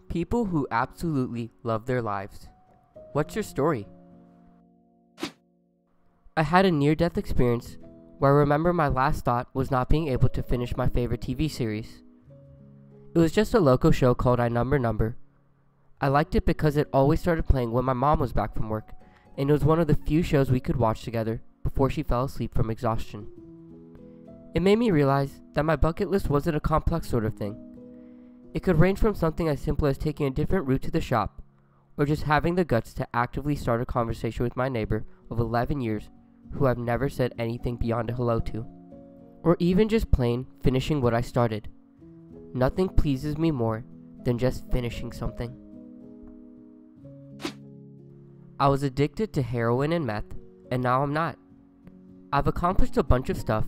People who absolutely love their lives. What's your story? I had a near-death experience where I remember my last thought was not being able to finish my favorite TV series. It was just a local show called I Number. I liked it because it always started playing when my mom was back from work, and it was one of the few shows we could watch together before she fell asleep from exhaustion. It made me realize that my bucket list wasn't a complex sort of thing. It could range from something as simple as taking a different route to the shop, or just having the guts to actively start a conversation with my neighbor of 11 years who I've never said anything beyond a hello to, or even just plain finishing what I started. Nothing pleases me more than just finishing something. I was addicted to heroin and meth, and now I'm not. I've accomplished a bunch of stuff,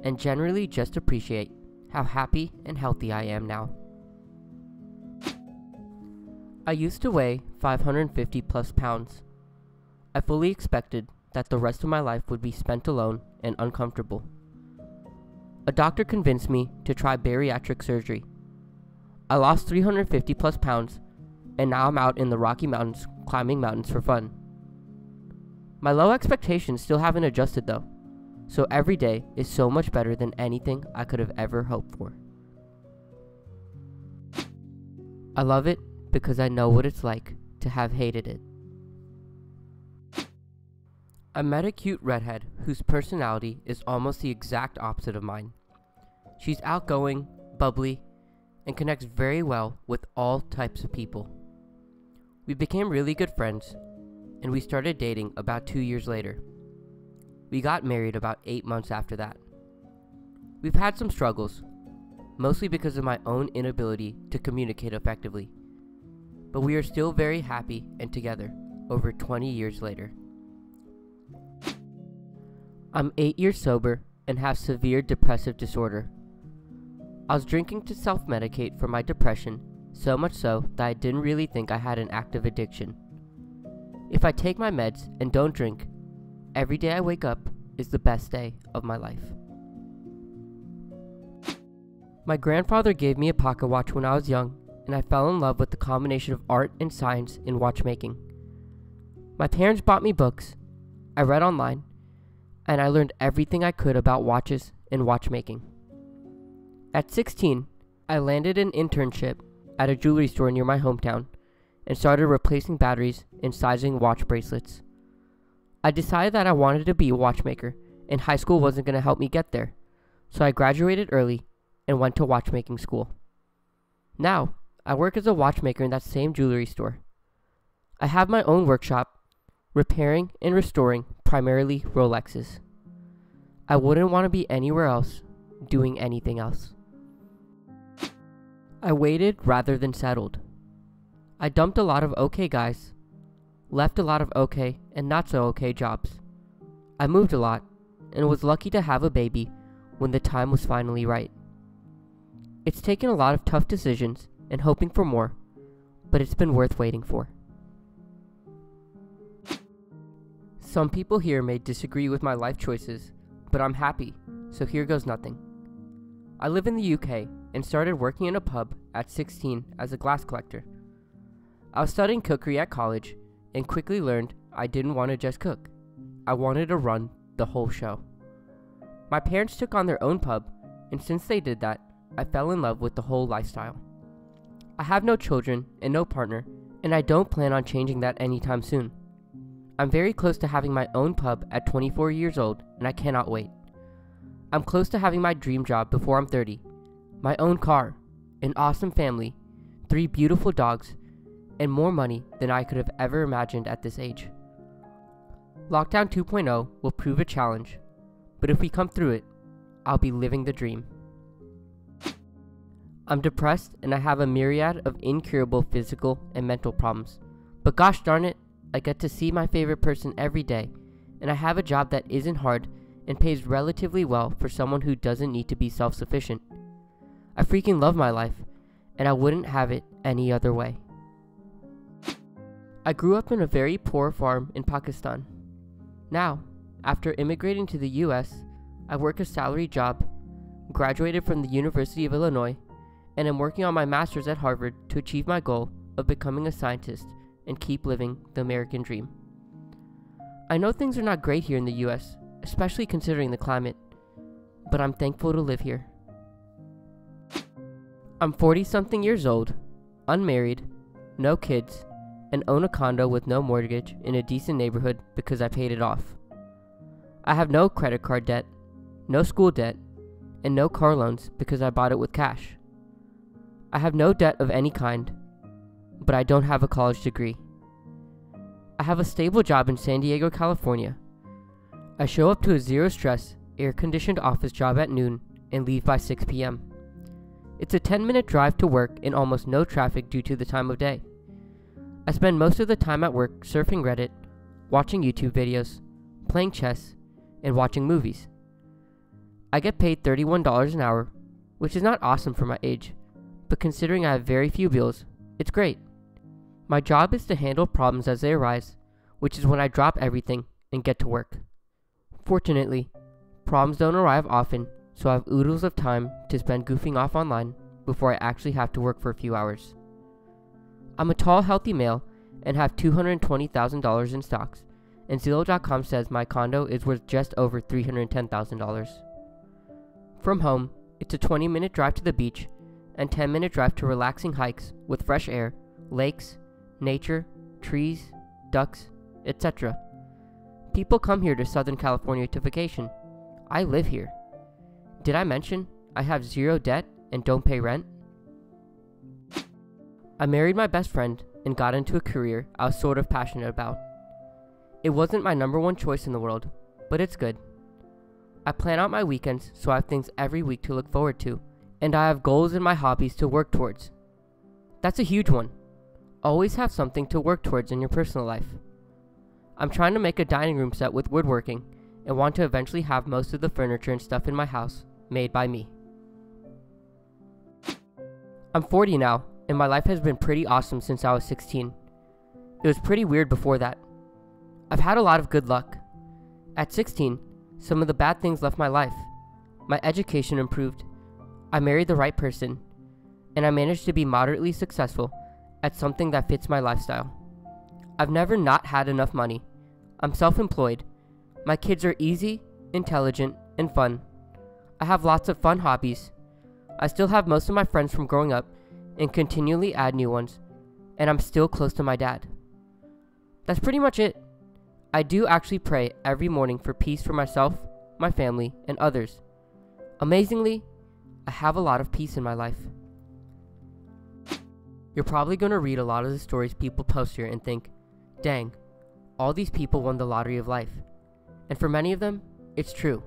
and generally just appreciate how happy and healthy I am now. I used to weigh 550 plus pounds. I fully expected that the rest of my life would be spent alone and uncomfortable. A doctor convinced me to try bariatric surgery. I lost 350 plus pounds, and now I'm out in the Rocky Mountains climbing mountains for fun. My low expectations still haven't adjusted though, so every day is so much better than anything I could have ever hoped for. I love it because I know what it's like to have hated it. I met a cute redhead whose personality is almost the exact opposite of mine. She's outgoing, bubbly, and connects very well with all types of people. We became really good friends, and we started dating about 2 years later. We got married about 8 months after that. We've had some struggles, mostly because of my own inability to communicate effectively, but we are still very happy and together over 20 years later. I'm 8 years sober and have severe depressive disorder. I was drinking to self-medicate for my depression, so much so that I didn't really think I had an active addiction. If I take my meds and don't drink, every day I wake up is the best day of my life. My grandfather gave me a pocket watch when I was young, and I fell in love with the combination of art and science in watchmaking. My parents bought me books, I read online, and I learned everything I could about watches and watchmaking. At 16, I landed an internship at a jewelry store near my hometown and started replacing batteries and sizing watch bracelets. I decided that I wanted to be a watchmaker, and high school wasn't going to help me get there, so I graduated early and went to watchmaking school. Now, I work as a watchmaker in that same jewelry store. I have my own workshop, repairing and restoring primarily Rolexes. I wouldn't want to be anywhere else doing anything else. I waited rather than settled. I dumped a lot of okay guys, left a lot of okay and not so okay jobs. I moved a lot and was lucky to have a baby when the time was finally right. It's taken a lot of tough decisions and hoping for more, but it's been worth waiting for. Some people here may disagree with my life choices, but I'm happy, so here goes nothing. I live in the UK and started working in a pub at 16 as a glass collector. I was studying cookery at college and quickly learned I didn't want to just cook. I wanted to run the whole show. My parents took on their own pub, and since they did that, I fell in love with the whole lifestyle. I have no children and no partner, and I don't plan on changing that anytime soon. I'm very close to having my own pub at 24 years old, and I cannot wait. I'm close to having my dream job before I'm 30, my own car, an awesome family, 3 beautiful dogs, and more money than I could have ever imagined at this age. Lockdown 2.0 will prove a challenge, but if we come through it, I'll be living the dream. I'm depressed and I have a myriad of incurable physical and mental problems, but gosh darn it, I get to see my favorite person every day, and I have a job that isn't hard and pays relatively well for someone who doesn't need to be self-sufficient. I freaking love my life, and I wouldn't have it any other way. I grew up in a very poor farm in Pakistan. Now, after immigrating to the US, I work a salaried job, graduated from the University of Illinois, and am working on my master's at Harvard to achieve my goal of becoming a scientist and keep living the American dream. I know things are not great here in the US, especially considering the climate, but I'm thankful to live here. I'm 40-something years old, unmarried, no kids, and own a condo with no mortgage in a decent neighborhood because I paid it off. I have no credit card debt, no school debt, and no car loans because I bought it with cash. I have no debt of any kind, but I don't have a college degree. I have a stable job in San Diego, California. I show up to a zero-stress, air-conditioned office job at noon and leave by 6 p.m. It's a 10-minute drive to work in almost no traffic due to the time of day. I spend most of the time at work surfing Reddit, watching YouTube videos, playing chess, and watching movies. I get paid $31 an hour, which is not awesome for my age, but considering I have very few bills, it's great. My job is to handle problems as they arise, which is when I drop everything and get to work. Fortunately, problems don't arrive often, so I have oodles of time to spend goofing off online before I actually have to work for a few hours. I'm a tall, healthy male and have $220,000 in stocks, and Zillow.com says my condo is worth just over $310,000. From home, it's a 20-minute drive to the beach and 10-minute drive to relaxing hikes with fresh air, lakes, nature, trees, ducks, etc. People come here to Southern California to vacation. I live here. Did I mention I have zero debt and don't pay rent? I married my best friend and got into a career I was sort of passionate about. It wasn't my number one choice in the world, but it's good. I plan out my weekends so I have things every week to look forward to, and I have goals in my hobbies to work towards. That's a huge one. Always have something to work towards in your personal life. I'm trying to make a dining room set with woodworking and want to eventually have most of the furniture and stuff in my house made by me. I'm 40 now, and my life has been pretty awesome since I was 16. It was pretty weird before that. I've had a lot of good luck. At 16, some of the bad things left my life. My education improved, I married the right person, and I managed to be moderately successful at something that fits my lifestyle. I've never not had enough money. I'm self-employed. My kids are easy, intelligent, and fun. I have lots of fun hobbies. I still have most of my friends from growing up and continually add new ones, and I'm still close to my dad. That's pretty much it. I do actually pray every morning for peace for myself, my family, and others. Amazingly, I have a lot of peace in my life. You're probably going to read a lot of the stories people post here and think, dang, all these people won the lottery of life. And for many of them, it's true.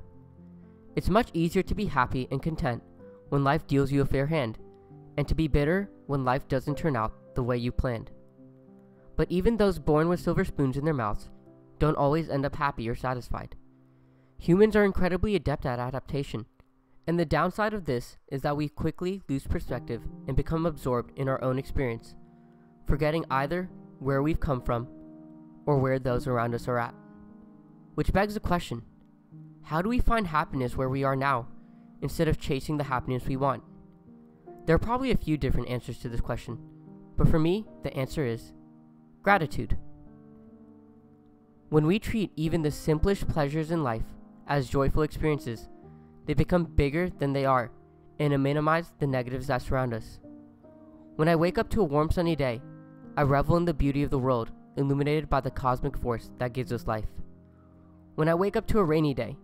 It's much easier to be happy and content when life deals you a fair hand, and to be bitter when life doesn't turn out the way you planned. But even those born with silver spoons in their mouths don't always end up happy or satisfied. Humans are incredibly adept at adaptation, and the downside of this is that we quickly lose perspective and become absorbed in our own experience, forgetting either where we've come from or where those around us are at. Which begs the question, how do we find happiness where we are now instead of chasing the happiness we want? There are probably a few different answers to this question, but for me, the answer is gratitude. When we treat even the simplest pleasures in life as joyful experiences, they become bigger than they are and minimize the negatives that surround us. When I wake up to a warm sunny day, I revel in the beauty of the world, illuminated by the cosmic force that gives us life. When I wake up to a rainy day,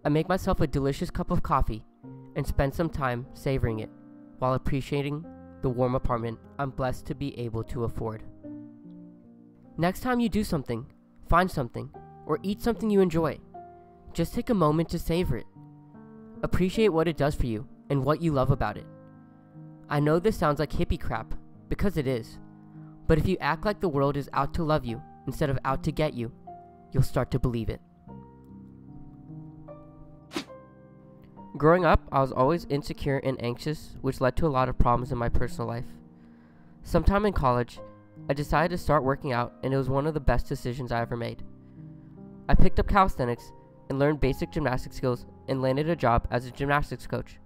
I make myself a delicious cup of coffee and spend some time savoring it while appreciating the warm apartment I'm blessed to be able to afford. Next time you do something, find something, or eat something you enjoy, just take a moment to savor it. Appreciate what it does for you and what you love about it. I know this sounds like hippie crap, because it is, but if you act like the world is out to love you instead of out to get you, you'll start to believe it. Growing up, I was always insecure and anxious, which led to a lot of problems in my personal life. Sometime in college, I decided to start working out, and it was one of the best decisions I ever made. I picked up calisthenics and learned basic gymnastic skills and landed a job as a gymnastics coach.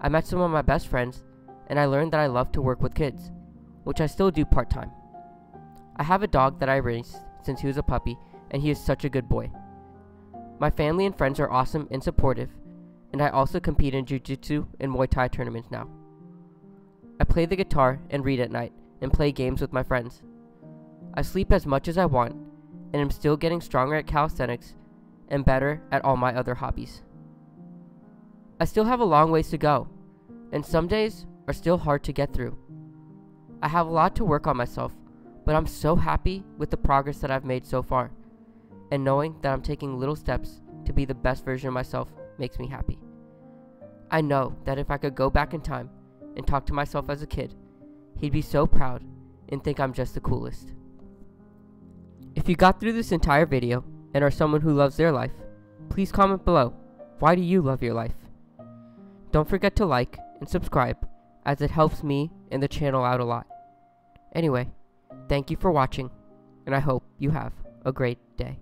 I met some of my best friends, and I learned that I love to work with kids. which I still do part-time. I have a dog that I raised since he was a puppy, and he is such a good boy. My family and friends are awesome and supportive, and I also compete in jiu-jitsu and Muay Thai tournaments now. I play the guitar and read at night and play games with my friends. I sleep as much as I want, and am still getting stronger at calisthenics and better at all my other hobbies. I still have a long ways to go, and some days are still hard to get through. I have a lot to work on myself, but I'm so happy with the progress that I've made so far, and knowing that I'm taking little steps to be the best version of myself makes me happy. I know that if I could go back in time and talk to myself as a kid, he'd be so proud and think I'm just the coolest. If you got through this entire video and are someone who loves their life, please comment below, why do you love your life? Don't forget to like and subscribe, as it helps me and the channel out a lot. Anyway, thank you for watching, and I hope you have a great day.